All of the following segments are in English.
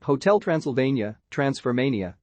Hotel Transylvania, Transformania.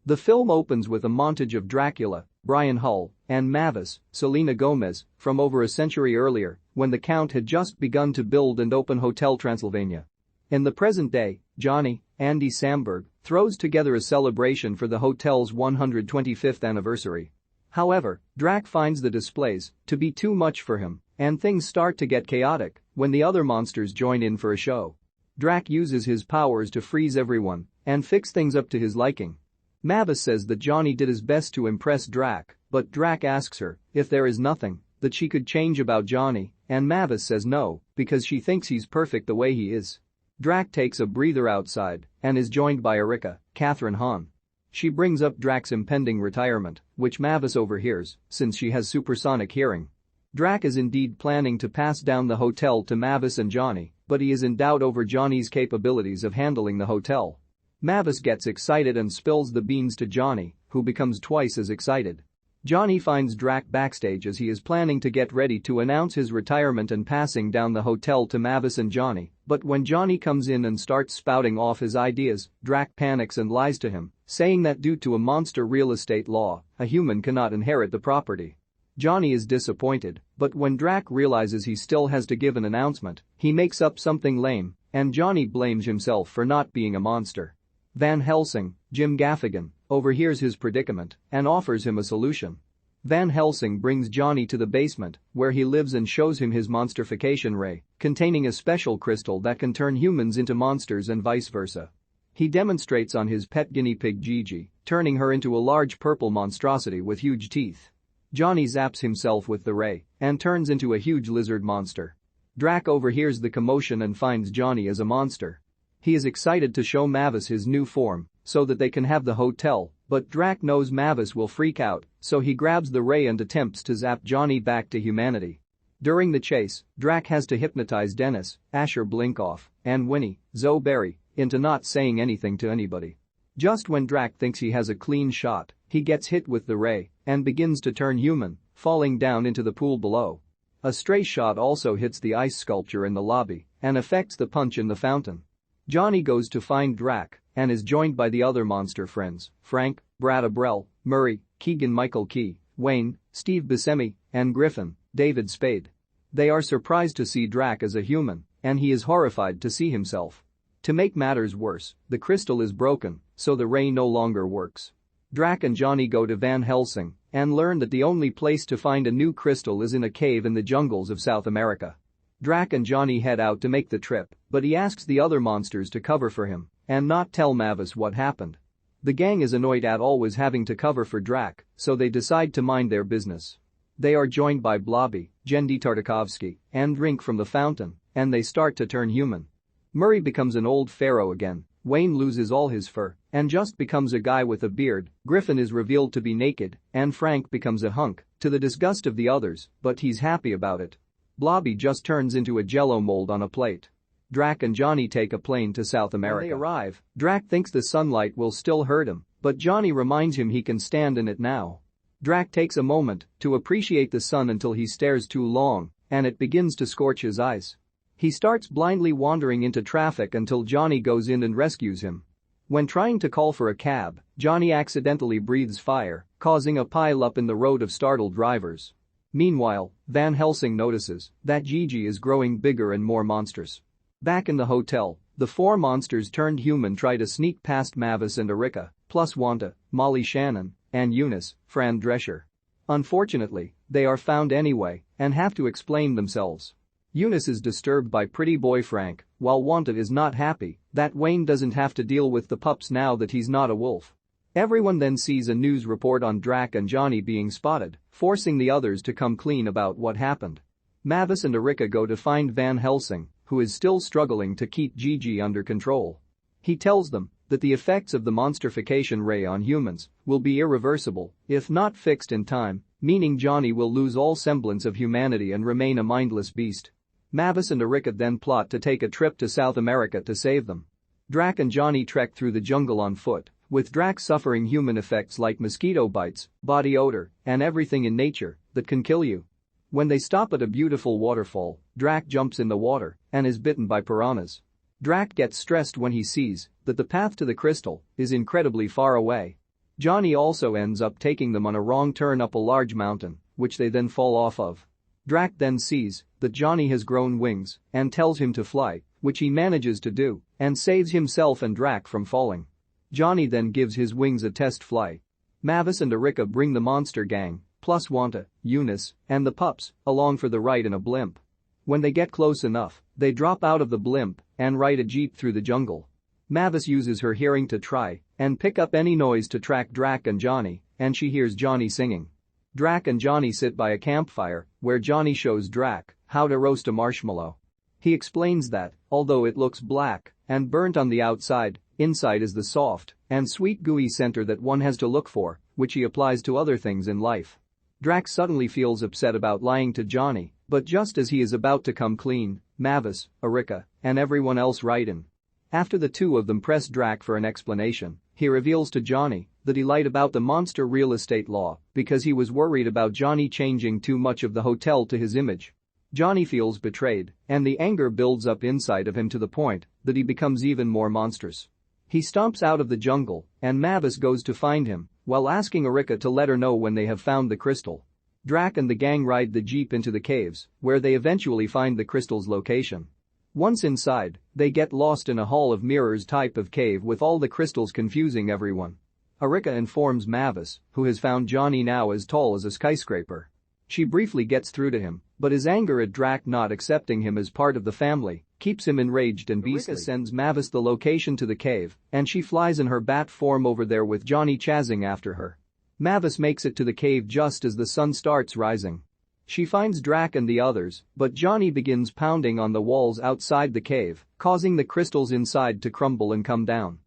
The film opens with a montage of Dracula, Brian Hull, and Mavis, Selena Gomez, from over a century earlier, when the Count had just begun to build and open Hotel Transylvania. In the present day, Johnny, Andy Samberg, throws together a celebration for the hotel's 125th anniversary. However, Drac finds the displays to be too much for him, and things start to get chaotic when the other monsters join in for a show. Drac uses his powers to freeze everyone and fix things up to his liking. Mavis says that Johnny did his best to impress Drac, but Drac asks her if there is nothing that she could change about Johnny, and Mavis says no, because she thinks he's perfect the way he is. Drac takes a breather outside and is joined by Erica, Kathryn Hahn. She brings up Drac's impending retirement, which Mavis overhears since she has supersonic hearing. Drac is indeed planning to pass down the hotel to Mavis and Johnny, but he is in doubt over Johnny's capabilities of handling the hotel. Mavis gets excited and spills the beans to Johnny, who becomes twice as excited. Johnny finds Drac backstage as he is planning to get ready to announce his retirement and passing down the hotel to Mavis and Johnny, but when Johnny comes in and starts spouting off his ideas, Drac panics and lies to him, saying that due to a monster real estate law, a human cannot inherit the property. Johnny is disappointed, but when Drac realizes he still has to give an announcement, he makes up something lame, and Johnny blames himself for not being a monster. Van Helsing, Jim Gaffigan, overhears his predicament and offers him a solution. Van Helsing brings Johnny to the basement, where he lives, and shows him his monstrification ray, containing a special crystal that can turn humans into monsters and vice versa. He demonstrates on his pet guinea pig Gigi, turning her into a large purple monstrosity with huge teeth. Johnny zaps himself with the ray and turns into a huge lizard monster. Drac overhears the commotion and finds Johnny as a monster. He is excited to show Mavis his new form so that they can have the hotel, but Drac knows Mavis will freak out, so he grabs the ray and attempts to zap Johnny back to humanity. During the chase, Drac has to hypnotize Dennis, Asher Blinkoff, and Winnie, Zoe Berry, into not saying anything to anybody. Just when Drac thinks he has a clean shot, he gets hit with the ray and begins to turn human, falling down into the pool below. A stray shot also hits the ice sculpture in the lobby and affects the punch in the fountain. Johnny goes to find Drac and is joined by the other monster friends, Frank, Brad Abrell, Murray, Keegan-Michael Key, Wayne, Steve Buscemi, and Griffin, David Spade. They are surprised to see Drac as a human, and he is horrified to see himself. To make matters worse, the crystal is broken, so the ray no longer works. Drac and Johnny go to Van Helsing and learn that the only place to find a new crystal is in a cave in the jungles of South America. Drac and Johnny head out to make the trip, but he asks the other monsters to cover for him and not tell Mavis what happened. The gang is annoyed at always having to cover for Drac, so they decide to mind their business. They are joined by Blobby, Jendi Tartakovsky, and Drink from the fountain, and they start to turn human. Murray becomes an old pharaoh again, Wayne loses all his fur and just becomes a guy with a beard, Griffin is revealed to be naked, and Frank becomes a hunk, to the disgust of the others, but he's happy about it. Blobby just turns into a jello mold on a plate. Drac and Johnny take a plane to South America. When they arrive, Drac thinks the sunlight will still hurt him, but Johnny reminds him he can stand in it now. Drac takes a moment to appreciate the sun until he stares too long, and it begins to scorch his eyes. He starts blindly wandering into traffic until Johnny goes in and rescues him. When trying to call for a cab, Johnny accidentally breathes fire, causing a pile-up in the road of startled drivers. Meanwhile, Van Helsing notices that Gigi is growing bigger and more monstrous. Back in the hotel, the four monsters turned human try to sneak past Mavis and Erica, plus Wanda, Molly Shannon, and Eunice, Fran Drescher. Unfortunately, they are found anyway and have to explain themselves. Eunice is disturbed by pretty boy Frank, while Wanda is not happy that Wayne doesn't have to deal with the pups now that he's not a wolf. Everyone then sees a news report on Drac and Johnny being spotted, forcing the others to come clean about what happened. Mavis and Erica go to find Van Helsing, who is still struggling to keep Gigi under control. He tells them that the effects of the monstrification ray on humans will be irreversible if not fixed in time, meaning Johnny will lose all semblance of humanity and remain a mindless beast. Mavis and Erica then plot to take a trip to South America to save them. Drac and Johnny trek through the jungle on foot, with Drac suffering human effects like mosquito bites, body odor, and everything in nature that can kill you. When they stop at a beautiful waterfall, Drac jumps in the water and is bitten by piranhas. Drac gets stressed when he sees that the path to the crystal is incredibly far away. Johnny also ends up taking them on a wrong turn up a large mountain, which they then fall off of. Drac then sees that Johnny has grown wings and tells him to fly, which he manages to do and saves himself and Drac from falling. Johnny then gives his wings a test flight. Mavis and Erica bring the monster gang, plus Wanta, Eunice, and the pups, along for the ride in a blimp. When they get close enough, they drop out of the blimp and ride a jeep through the jungle. Mavis uses her hearing to try and pick up any noise to track Drac and Johnny, and she hears Johnny singing. Drac and Johnny sit by a campfire where Johnny shows Drac how to roast a marshmallow. He explains that, although it looks black and burnt on the outside, inside is the soft and sweet gooey center that one has to look for, which he applies to other things in life. Drac suddenly feels upset about lying to Johnny, but just as he is about to come clean, Mavis, Erica, and everyone else ride in. After the two of them press Drac for an explanation, he reveals to Johnny that he lied about the monster real estate law because he was worried about Johnny changing too much of the hotel to his image. Johnny feels betrayed, and the anger builds up inside of him to the point that he becomes even more monstrous. He stomps out of the jungle, and Mavis goes to find him while asking Erica to let her know when they have found the crystal. Drac and the gang ride the jeep into the caves, where they eventually find the crystal's location. Once inside, they get lost in a hall of mirrors type of cave with all the crystals confusing everyone. Erica informs Mavis, who has found Johnny now as tall as a skyscraper. She briefly gets through to him, but his anger at Drac not accepting him as part of the family keeps him enraged and beastly. Erica sends Mavis the location to the cave, and she flies in her bat form over there with Johnny chasing after her. Mavis makes it to the cave just as the sun starts rising. She finds Drac and the others, but Johnny begins pounding on the walls outside the cave, causing the crystals inside to crumble and come down.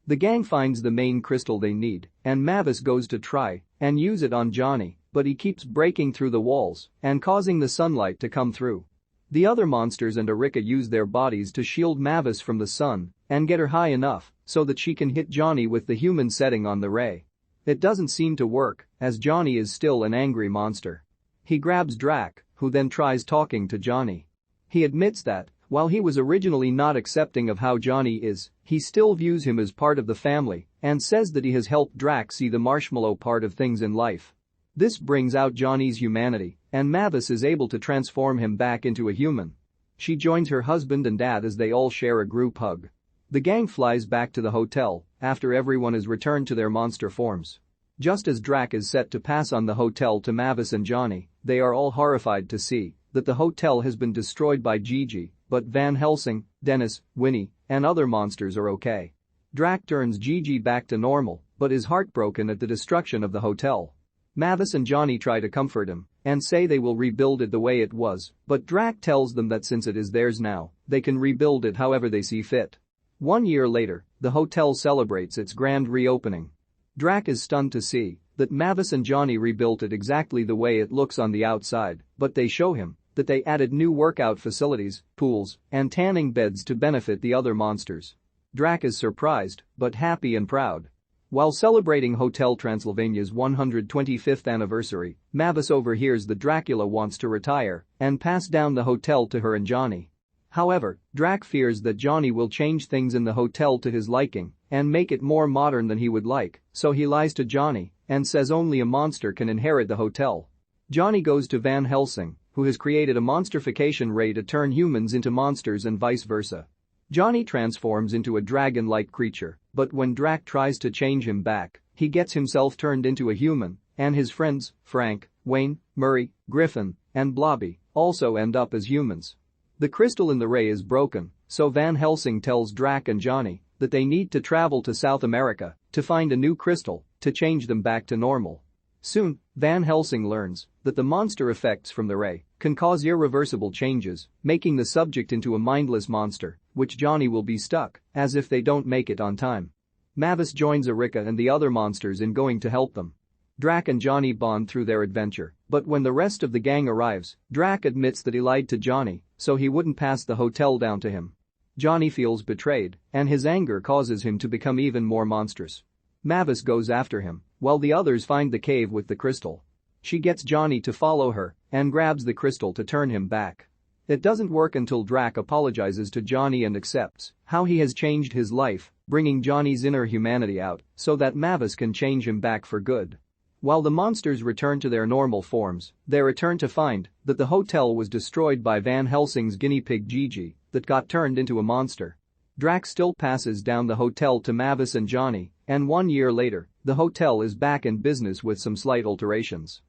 The gang finds the main crystal they need, and Mavis goes to try and use it on Johnny, but he keeps breaking through the walls and causing the sunlight to come through. The other monsters and Erica use their bodies to shield Mavis from the sun and get her high enough so that she can hit Johnny with the human setting on the ray. It doesn't seem to work, as Johnny is still an angry monster. He grabs Drac, who then tries talking to Johnny. He admits that, while he was originally not accepting of how Johnny is, he still views him as part of the family and says that he has helped Drac see the marshmallow part of things in life. This brings out Johnny's humanity, and Mavis is able to transform him back into a human. She joins her husband and dad as they all share a group hug. The gang flies back to the hotel after everyone has returned to their monster forms. Just as Drac is set to pass on the hotel to Mavis and Johnny, they are all horrified to see that the hotel has been destroyed by Gigi, but Van Helsing, Dennis, Winnie, and other monsters are okay. Drac turns Gigi back to normal, but is heartbroken at the destruction of the hotel. Mavis and Johnny try to comfort him and say they will rebuild it the way it was, but Drac tells them that since it is theirs now, they can rebuild it however they see fit. 1 year later, the hotel celebrates its grand reopening. Drac is stunned to see that Mavis and Johnny rebuilt it exactly the way it looks on the outside, but they show him that they added new workout facilities, pools, and tanning beds to benefit the other monsters. Drac is surprised, but happy and proud. While celebrating Hotel Transylvania's 125th anniversary, Mavis overhears that Dracula wants to retire and pass down the hotel to her and Johnny. However, Drac fears that Johnny will change things in the hotel to his liking and make it more modern than he would like, so he lies to Johnny and says only a monster can inherit the hotel. Johnny goes to Van Helsing, who has created a monstrification ray to turn humans into monsters and vice versa. Johnny transforms into a dragon-like creature, but when Drac tries to change him back, he gets himself turned into a human, and his friends, Frank, Wayne, Murray, Griffin, and Blobby, also end up as humans. The crystal in the ray is broken, so Van Helsing tells Drac and Johnny that they need to travel to South America to find a new crystal to change them back to normal. Soon, Van Helsing learns that the monster effects from the ray can cause irreversible changes, making the subject into a mindless monster, which Johnny will be stuck, as if they don't make it on time. Mavis joins Erica and the other monsters in going to help them. Drac and Johnny bond through their adventure, but when the rest of the gang arrives, Drac admits that he lied to Johnny so he wouldn't pass the hotel down to him. Johnny feels betrayed, and his anger causes him to become even more monstrous. Mavis goes after him, while the others find the cave with the crystal. She gets Johnny to follow her and grabs the crystal to turn him back. It doesn't work until Drac apologizes to Johnny and accepts how he has changed his life, bringing Johnny's inner humanity out so that Mavis can change him back for good. While the monsters return to their normal forms, they return to find that the hotel was destroyed by Van Helsing's guinea pig Gigi that got turned into a monster. Drac still passes down the hotel to Mavis and Johnny, and 1 year later, the hotel is back in business with some slight alterations.